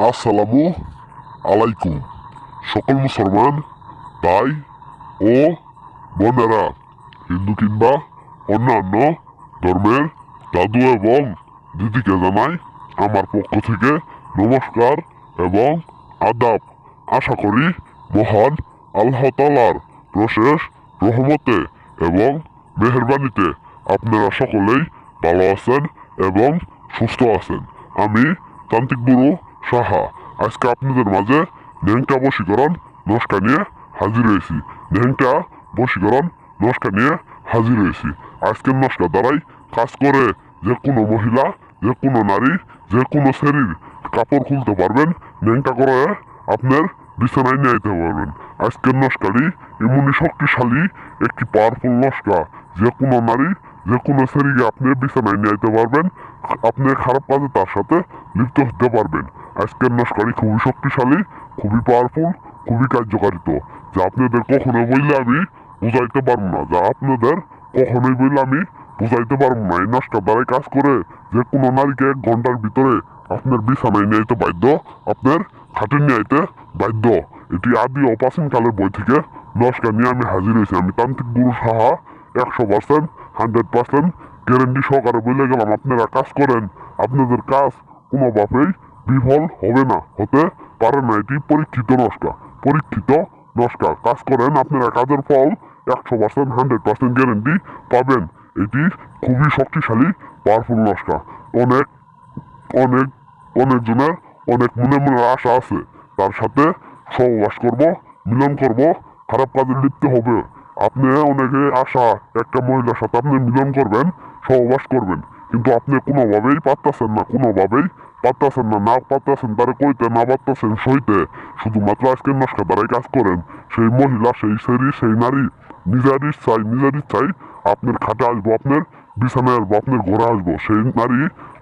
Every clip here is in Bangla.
আসসালামু আলাইকুম সকল মুসলমান ভাই ও বোনেরা, হিন্দু কিংবা অন্যান্য ধর্মের দাদু এবং দিদিকে জানাই আমার পক্ষ থেকে নমস্কার এবং আদাব। আশা করি মহান আল্লাহ তাআলার অশেষ রহমতে এবং মেহেরবানিতে আপনারা সকলেই ভালো আছেন এবং সুস্থ আছেন। আমি তান্ত্রিক গুরু সাহা আজকে আপনাদের মাঝে ন্যাংটা বশীকরণ নস্কা নিয়ে হাজির হয়েছি। ন্যাংটা বশীকরণ নস্কা নিয়ে হাজির হয়েছি। আজকের নস্কা দ্বারাই কাজ করে যে কোনো মহিলা, যে কোনো নারী, যে কোনো শরীর কাপড় খুলতে পারবেন, ন্যাংটা করে আপনার বিছানায় নিয়ে যেতে পারবেন। আজকের নস্কাটি এমনই শক্তিশালী একটি পাওয়ারফুল নস্কা, যে কোনো নারী, যে কোনো শরীরে আপনি বিছানায় নিয়ে যেতে পারবেন। আপনি খারাপ কাজে তার সাথে লিপ্ত হতে পারবেন। আজকের নস্কাটি খুবই শক্তিশালী, খুবই পাওয়ারফুল, খুবই কার্যকারিত, যা আপনাদের কখনো বললে আমি বুঝাইতে পারবো না, যা আপনাদের কখনোই বললে আমি বুঝাইতে পারবো না। এই নস্কার দ্বারাই কাজ করে যে কোনো নারীকে 1 ঘন্টার ভিতরে আপনার বিছানায় নিয়ে যেতে বাধ্য, আপনার খাটে নিয়ে যেতে বাধ্য। এটি আদি ও প্রাচীনকালের বই থেকে নস্কা নিয়ে আমি হাজির হয়েছি। আমি তান্ত্রিক গুরু সাহা 100% 100% গ্যারেন্টি সহকারে বলে গেলাম, আপনারা কাজ করেন, আপনাদের কাজ কোনোভাবেই বিফল হবে না, হতে পারে না। এটি পরীক্ষিত নস্কা, পরীক্ষিত নস্কা। কাজ করেন, আপনারা কাজের ফল 100% 100% গ্যারেন্টি পাবেন। এটি খুবই শক্তিশালী পাওয়ারফুল নস্কা। অনেক অনেক অনেকজনের অনেক মনে মনে আশা আছে, তার সাথে সহবাস করব, মিলন করব, খারাপ কাজে লিপ্ত হবে। আপনি অনেকে আশা একটা মহিলার সাথে আপনি মিলন করবেন, সহবাস করবেন, কিন্তু আপনি কোনোভাবেই পারতেছেন না, কোনোভাবেই পারতেছেন না, না পারতেছেন তারা কইতে, না পারতেছেন সইতে। শুধুমাত্র আজকের নস্কা দ্বারাই কাজ করেন। সেই মহিলা, সেই শরীর, সেই নারী নিজের ইচ্ছাই আপনার খাটে আসবো, আপনার বিছানায় আসবো, আপনার ঘরে আসবো। সেই নারী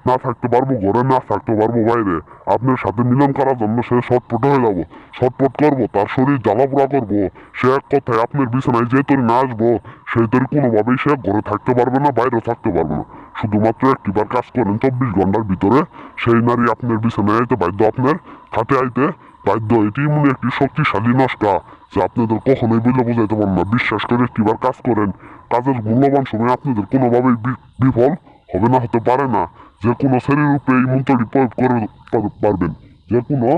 না থাকতে পারবো ঘরে, না থাকতে পারবো বাইরে, আপনার সাথে মিলন করার জন্য সে ছটপট হয়ে যাবো, ছটপট করবো, তার শরীর জ্বালাপোড়া করবো। সে এক কথায় আপনার বিছানায় যে তরি না আসবো, সেই তরি কোনোভাবেই সে ঘরে থাকতে পারবে না, বাইরেও থাকতে পারবে না। শুধুমাত্র একটিবার কাজ করেন, 24 ঘন্টার ভিতরে সেই নারী আপনার বিছানায় আইতে বাধ্য, আপনার খাটে আইতে বাধ্য। এটি এমন একটি শক্তিশালী নস্কা যা আপনাদের কখনোই বলে বোঝাইতে পারবো না। বিশ্বাস করে একটিবার কাজ করেন, কাজের মূল্যবান সময় আপনাদের কোনোভাবেই বিফল হবে না, হতে পারে না। যে কোনো শরীর উপরে এই মন্ত্রটি প্রয়োগ করে পারবেন, যে কোনো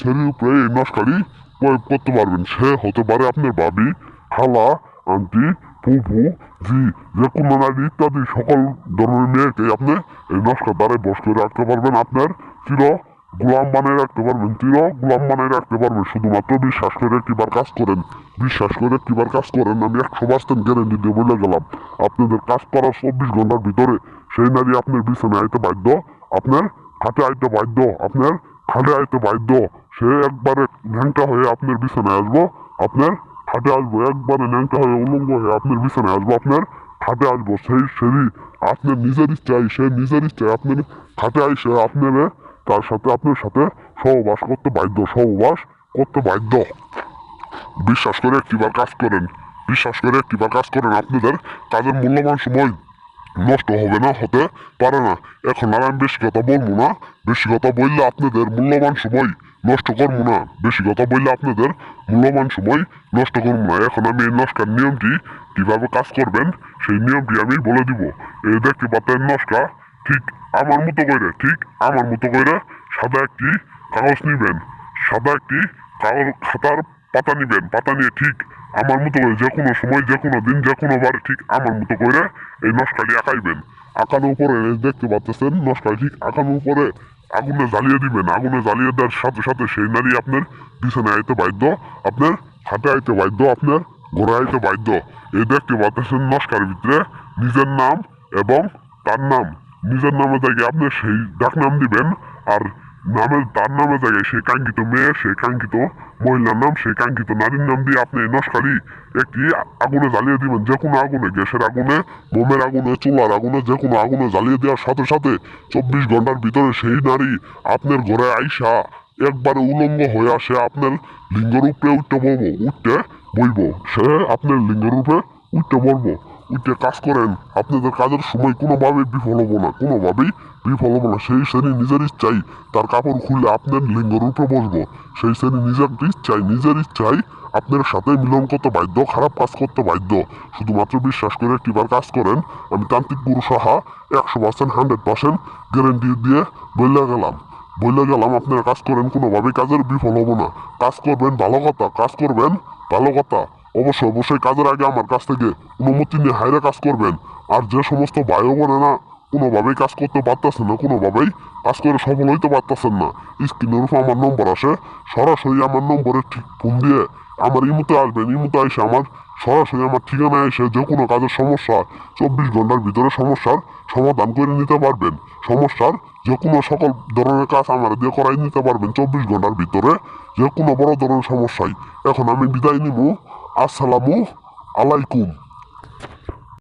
শরীর উপরে এই নস্কাটি প্রয়োগ করতে পারবেন। সে হতে পারে আপনার ভাবি, খালা, আন্টি, ফুফু, জি, যে কোনো নারী ইত্যাদি সকল ধরনের মেয়েকে আপনি এই নস্কার দ্বারাই বশ করে রাখতে পারবেন। আপনার চির গোলাম বানিয়ে রাখতে পারবেন, চির গোলাম বানিয়ে রাখতে পারবেন। শুধুমাত্র বিশ্বাস করে একটিবার কাজ করেন, বিশ্বাস করে একটিবার কাজ করেন। আমি 100% গ্যারেন্টি দিয়ে বলে গেলাম, আপনাদের কাজ করার 24 ঘন্টার ভিতরে সেই নারী আপনার বিছানায় আইতে বাধ্য, আপনার খাটে আইতে বাধ্য, আপনার খাটে আইতে বাধ্য। সে একবারে ন্যাংটা হয়ে আপনার বিছানায় আসবো, আপনার খাটে আসবো, একবারে ন্যাংটা হয়ে উলঙ্গ হয়ে আপনার বিছানায় আসবো, আপনার খাটে আসবো। সেই সেরি আপনার নিজের ইচ্ছায়, সে নিজের ইচ্ছায় আপনার খাটে আইসে আপনার তার সাথে, আপনার সাথে সহবাস করতে বাধ্য, সহবাস করতে বাধ্য। বিশ্বাস করে একটিবার কাজ করেন, বিশ্বাস করে একটিবার কাজ করেন, আপনাদের কাজের মূল্যবান সময় নষ্ট হবে না, হতে পারে না। এখন আর আমি বেশি কথা বলবো না, বেশি কথা বললে আপনাদের মূল্যবান সময় নষ্ট করবো না, বেশি কথা বললে আপনাদের মূল্যবান সময় নষ্ট করবো না। এখন আমি এই নস্কার নিয়মটি কিভাবে কাজ করবেন সেই নিয়মটি আমি বলে দিব। এই দেখতে পাচ্ছেন নস্কা, ঠিক আমার মতো করে, ঠিক আমার মতো করে সাদা একটি কাগজ নিবেন, সাদা একটি কাগজ খাতার পাতা নিবেন, পাতা নিয়ে ঠিক আমার মতো করে যে কোনো সময়, যে কোনো দিন, যে কোনো বার ঠিক আমার মতো করে এই নস্কাটি আঁকাইবেন। আঁকানোর উপরে দেখতে পাচ্ছেন নস্কাটি ঠিক আঁকানোর উপরে আগুনে জ্বালিয়ে দিবেন। আগুনে জ্বালিয়ে দেওয়ার সাথে সাথে সেই নারী আপনার বিছানায় আইতে বাধ্য, আপনার হাতে আইতে বাধ্য, আপনার ঘরে আইতে বাধ্য। এই দেখতে পাচ্ছেন নস্কার ভিতরে নিজের নাম এবং তার নাম, নিজের নামের জায়গায় আপনি সেই ডাক নাম দিবেন, আর নামের তার নামের জায়গায় সেই কাঙ্ক্ষিত মেয়ে, সেই কাঙ্ক্ষিত মহিলার নাম, সেই কাঙ্ক্ষিত নারীর নাম দিয়ে আপনি নস্কারি একটি আগুনে জ্বালিয়ে দিবেন। যে কোনো আগুনে, গ্যাসের আগুনে, মোমের আগুনে, চুলার আগুনে, যে কোনো আগুনে জ্বালিয়ে দেওয়ার সাথে সাথে 24 ঘন্টার ভিতরে সেই নারী আপনার ঘরে আইসা একবারে উলঙ্গ হয়ে আসে আপনার লিঙ্গের উপরে উঠতে বলবো, উঠতে বইব। সে আপনার লিঙ্গের উপরে উঠতে বলবো, উঠতে কাজ করেন। আপনাদের কাজের সময় কোনোভাবেই বিফল হবো না, কোনোভাবেই বিফল হবো না। সেই শ্রেণী নিজের ইচ্ছাই তার কাপড় খুলে আপনার লিঙ্গের উপরে বসবো। সেই শ্রেণী নিজের ইচ্ছাই আপনার সাথে মিলন করতে বাধ্য, খারাপ কাজ করতে বাধ্য। শুধুমাত্র বিশ্বাস করে একটিবার কাজ করেন। আমি তান্ত্রিক গুরু সাহা 100% 100% গ্যারেন্টি দিয়ে বললে গেলাম আপনারা কাজ করেন, কোনোভাবেই কাজের বিফল হবো না। কাজ করবেন ভালো কথা, কাজ করবেন ভালো কথা। অবশ্যই কাজের আগে আমার কাছ থেকে অনুমতি নিয়ে হাইরে কাজ করবেন। আর যে সমস্ত ভাই ও বোনেরা কোনোভাবেই কাজ করতে পারতেছেন না, কোনোভাবেই কাজ করে সফল হইতে পারতেছেন না, স্ক্রিনের উপর আমার নম্বর আসে, সরাসরি আমার নম্বরে ঠিক ফোন দিয়ে আমার ইমুতে আসবেন। ইমুতে এসে আমার সরাসরি আমার ঠিকানায় এসে যে কোনো কাজের সমস্যা 24 ঘন্টার ভিতরে সমস্যার সমাধান করে নিতে পারবেন। সমস্যার যে কোনো সকল ধরনের কাজ আমার দিয়ে করাই নিতে পারবেন 24 ঘন্টার ভিতরে, যে কোনো বড় ধরনের সমস্যায়। এখন আমি বিদায় নিব। আসসালামু আলাইকুম।